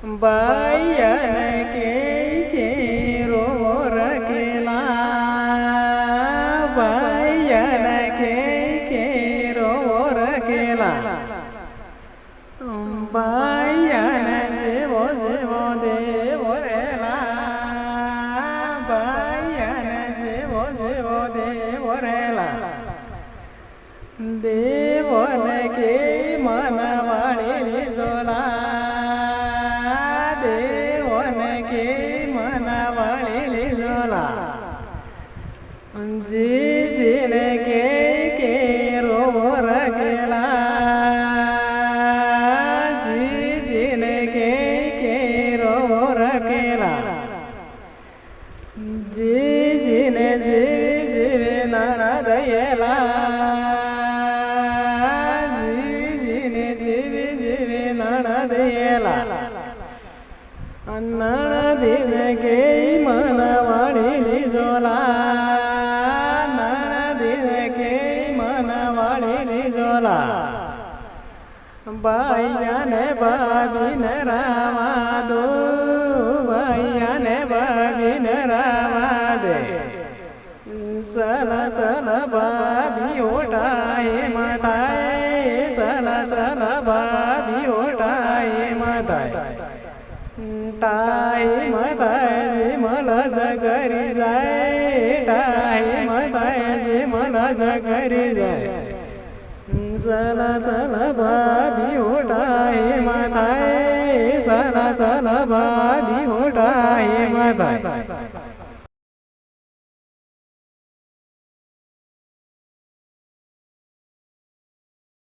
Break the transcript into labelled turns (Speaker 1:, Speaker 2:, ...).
Speaker 1: Bayern के roar केला Bayern के roar केला Bayern जेवो जेवो देवो रेला बायन जेवो जेवो देवो रेला देवन के मनवाळी जोला देवन के मनवाळी जोला जी जिन के रोर गेला जी जिन के रोर गेला जी जिन जीवी जीवे नाना दयला नणदिन के मनवाळी जोला नणदिन के मनवाळी जोला बायाने बाबीन रामा दो बायाने बाबीन रामा दे सल सल बाबी ओटाए माताए सल सल बाबी ओटाए माताए टाई मताय मला जगरी जाय टाई मताय मला जगरी जाय सला सला बाबी ओटाय माताय सला सला बाबी ओटाय माताय